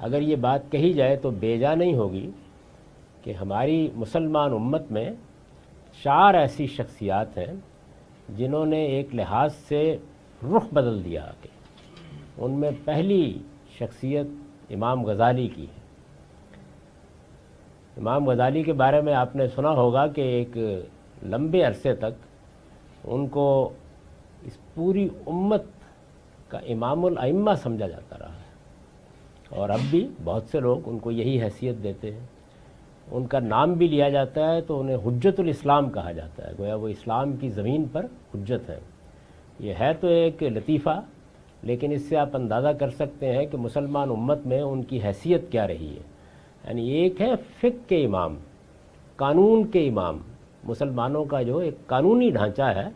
اگر یہ بات کہی جائے تو بیجا نہیں ہوگی کہ ہماری مسلمان امت میں 4 ایسی شخصیات ہیں جنہوں نے ایک لحاظ سے رخ بدل دیا کہ ان میں پہلی شخصیت امام غزالی کی ہے۔ امام غزالی کے بارے میں آپ نے سنا ہوگا کہ ایک لمبے عرصے تک ان کو اس پوری امت کا امام الائمہ سمجھا جاتا رہا ہے، اور اب بھی بہت سے لوگ ان کو یہی حیثیت دیتے ہیں۔ ان کا نام بھی لیا جاتا ہے تو انہیں حجت الاسلام کہا جاتا ہے، گویا وہ اسلام کی زمین پر حجت ہے۔ یہ ہے تو ایک لطیفہ، لیکن اس سے آپ اندازہ کر سکتے ہیں کہ مسلمان امت میں ان کی حیثیت کیا رہی ہے۔ یعنی ایک ہے فقہ کے امام، قانون کے امام، مسلمانوں کا جو ایک قانونی ڈھانچہ ہے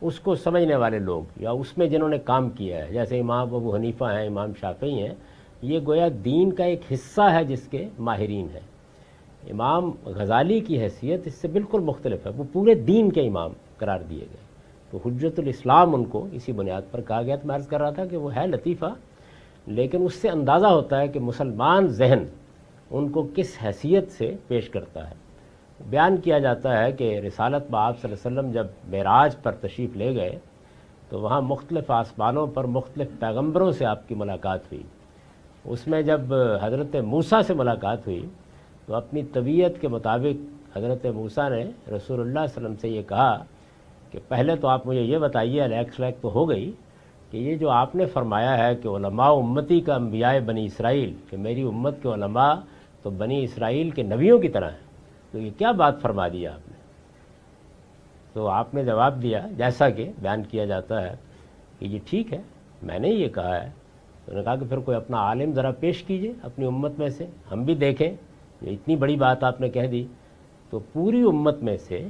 اس کو سمجھنے والے لوگ، یا اس میں جنہوں نے کام کیا ہے، جیسے امام ابو حنیفہ ہیں، امام شافعی ہیں، یہ گویا دین کا ایک حصہ ہے جس کے ماہرین ہیں۔ امام غزالی کی حیثیت اس سے بالکل مختلف ہے، وہ پورے دین کے امام قرار دیے گئے، تو حجت الاسلام ان کو اسی بنیاد پر کہا گیا۔ تو میں عرض کر رہا تھا کہ وہ ہے لطیفہ، لیکن اس سے اندازہ ہوتا ہے کہ مسلمان ذہن ان کو کس حیثیت سے پیش کرتا ہے۔ بیان کیا جاتا ہے کہ رسالت بآب صلی اللہ علیہ وسلم جب معراج پر تشریف لے گئے تو وہاں مختلف آسمانوں پر مختلف پیغمبروں سے آپ کی ملاقات ہوئی۔ اس میں جب حضرت موسیٰ سے ملاقات ہوئی تو اپنی طبیعت کے مطابق حضرت موسیٰ نے رسول اللہ صلی اللہ علیہ وسلم سے یہ کہا کہ پہلے تو آپ مجھے یہ بتائیے، الیکس لیک تو ہو گئی، کہ یہ جو آپ نے فرمایا ہے کہ علماء امتی کا انبیاء بنی اسرائیل، کہ میری امت کے علماء تو بنی اسرائیل کے نبیوں کی طرح ہیں، تو یہ کیا بات فرما دی آپ نے؟ تو آپ نے جواب دیا جیسا کہ بیان کیا جاتا ہے کہ یہ ٹھیک ہے، میں نے یہ کہا ہے۔ تو انہوں نے کہا کہ پھر کوئی اپنا عالم ذرا پیش کیجئے اپنی امت میں سے، ہم بھی دیکھیں، یہ اتنی بڑی بات آپ نے کہہ دی۔ تو پوری امت میں سے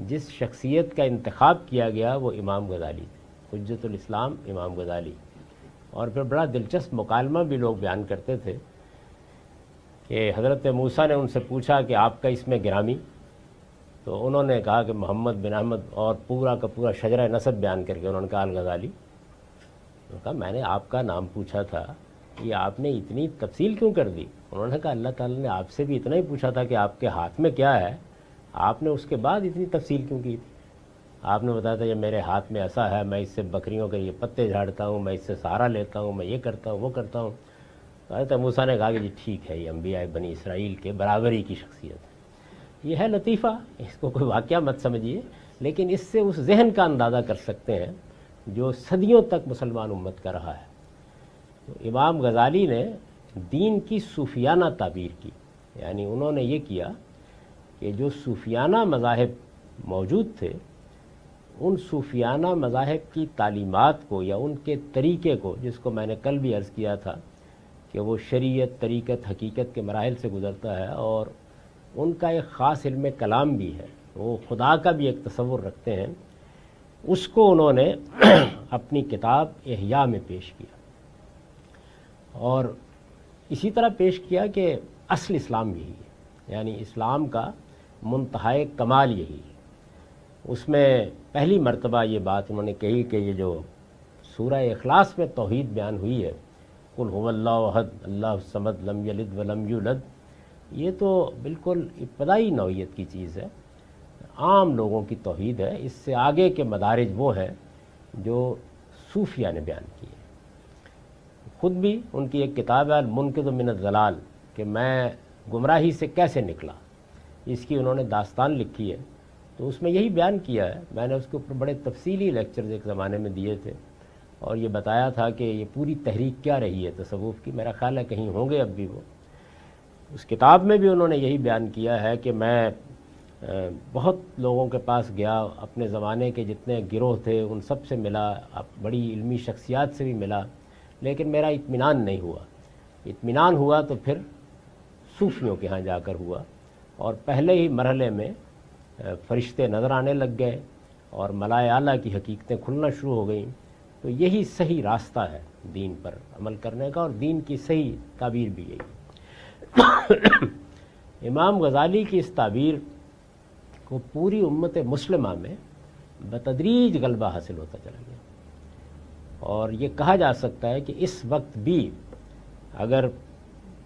جس شخصیت کا انتخاب کیا گیا وہ امام غزالی تھے، حجت الاسلام امام غزالی۔ اور پھر بڑا دلچسپ مکالمہ بھی لوگ بیان کرتے تھے کہ حضرت موسیٰ نے ان سے پوچھا کہ آپ کا اس میں گرامی، تو انہوں نے کہا کہ محمد بن احمد، اور پورا کا پورا شجرہ نسب بیان کر کے انہوں نے کہا الغزالی۔ انہوں نے کہا میں نے آپ کا نام پوچھا تھا، یہ آپ نے اتنی تفصیل کیوں کر دی؟ انہوں نے کہا اللہ تعالیٰ نے آپ سے بھی اتنا ہی پوچھا تھا کہ آپ کے ہاتھ میں کیا ہے، آپ نے اس کے بعد اتنی تفصیل کیوں کی تھی؟ آپ نے بتایا تھا یہ میرے ہاتھ میں ایسا ہے، میں اس سے بکریوں کے یہ پتے جھاڑتا ہوں، میں اس سے سہارا لیتا ہوں، میں یہ کرتا ہوں وہ کرتا ہوں۔ حضرت موسیٰ نے کہا کہ جی ٹھیک ہے، یہ انبیاء بنی اسرائیل کے برابری کی شخصیت ہے۔ یہ ہے لطیفہ، اس کو کوئی واقعہ مت سمجھیے، لیکن اس سے اس ذہن کا اندازہ کر سکتے ہیں جو صدیوں تک مسلمان امت کا رہا ہے۔ تو امام غزالی نے دین کی صوفیانہ تعبیر کی، یعنی انہوں نے یہ کیا کہ جو صوفیانہ مذاہب موجود تھے، ان صوفیانہ مذاہب کی تعلیمات کو یا ان کے طریقے کو، جس کو میں نے کل بھی عرض کیا تھا کہ وہ شریعت، طریقت، حقیقت کے مراحل سے گزرتا ہے، اور ان کا ایک خاص علم کلام بھی ہے، وہ خدا کا بھی ایک تصور رکھتے ہیں، اس کو انہوں نے اپنی کتاب احیاء میں پیش کیا، اور اسی طرح پیش کیا کہ اصل اسلام یہی ہے، یعنی اسلام کا منتہائے کمال یہی ہے۔ اس میں پہلی مرتبہ یہ بات انہوں نے کہی کہ یہ جو سورہ اخلاص میں توحید بیان ہوئی ہے، قل هو اللہ احد اللہ الصمد لم یلد ولم یولد، یہ تو بالکل ابتدائی نوعیت کی چیز ہے، عام لوگوں کی توحید ہے۔ اس سے آگے کے مدارج وہ ہیں جو صوفیہ نے بیان کیے۔ خود بھی ان کی ایک کتاب ہے المنقذ من الضلال، کہ میں گمراہی سے کیسے نکلا، اس کی انہوں نے داستان لکھی ہے، تو اس میں یہی بیان کیا ہے۔ میں نے اس کے اوپر بڑے تفصیلی لیکچرز ایک زمانے میں دیے تھے، اور یہ بتایا تھا کہ یہ پوری تحریک کیا رہی ہے تصوف کی، میرا خیال ہے کہیں ہوں گے اب بھی وہ۔ اس کتاب میں بھی انہوں نے یہی بیان کیا ہے کہ میں بہت لوگوں کے پاس گیا، اپنے زمانے کے جتنے گروہ تھے ان سب سے ملا، بڑی علمی شخصیات سے بھی ملا، لیکن میرا اطمینان نہیں ہوا۔ اطمینان ہوا تو پھر صوفیوں کے ہاں جا کر ہوا، اور پہلے ہی مرحلے میں فرشتے نظر آنے لگ گئے اور ملائے اعلیٰ کی حقیقتیں کھلنا شروع ہو گئیں۔ تو یہی صحیح راستہ ہے دین پر عمل کرنے کا، اور دین کی صحیح تعبیر بھی یہی۔ امام غزالی کی اس تعبیر کو پوری امت مسلمہ میں بتدریج غلبہ حاصل ہوتا چلا گیا، اور یہ کہا جا سکتا ہے کہ اس وقت بھی اگر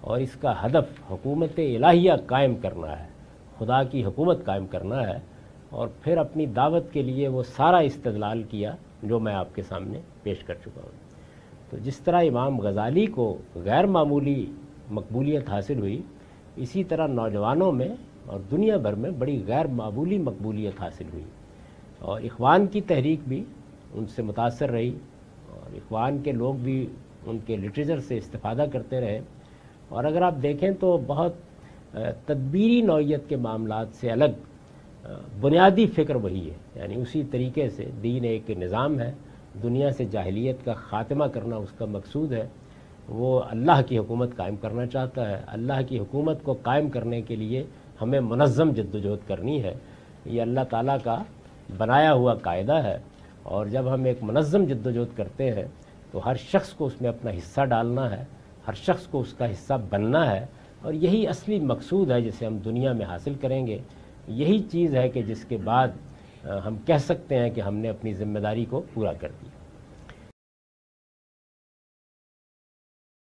اور اس کا ہدف حکومت الہیہ قائم کرنا ہے، خدا کی حکومت قائم کرنا ہے، اور پھر اپنی دعوت کے لیے وہ سارا استدلال کیا جو میں آپ کے سامنے پیش کر چکا ہوں۔ تو جس طرح امام غزالی کو غیر معمولی مقبولیت حاصل ہوئی، اسی طرح نوجوانوں میں اور دنیا بھر میں بڑی غیر معمولی مقبولیت حاصل ہوئی، اور اخوان کی تحریک بھی ان سے متاثر رہی، اور اخوان کے لوگ بھی ان کے لٹریچر سے استفادہ کرتے رہے۔ اور اگر آپ دیکھیں تو بہت تدبیری نوعیت کے معاملات سے الگ بنیادی فکر وہی ہے، یعنی اسی طریقے سے دین ایک نظام ہے، دنیا سے جاہلیت کا خاتمہ کرنا اس کا مقصود ہے، وہ اللہ کی حکومت قائم کرنا چاہتا ہے۔ اللہ کی حکومت کو قائم کرنے کے لیے ہمیں منظم جدوجہد کرنی ہے، یہ اللہ تعالیٰ کا بنایا ہوا قاعدہ ہے، اور جب ہم ایک منظم جدوجہد کرتے ہیں تو ہر شخص کو اس میں اپنا حصہ ڈالنا ہے، ہر شخص کو اس کا حصہ بننا ہے، اور یہی اصلی مقصود ہے جسے ہم دنیا میں حاصل کریں گے۔ یہی چیز ہے کہ جس کے بعد ہم کہہ سکتے ہیں کہ ہم نے اپنی ذمہ داری کو پورا کر دیا۔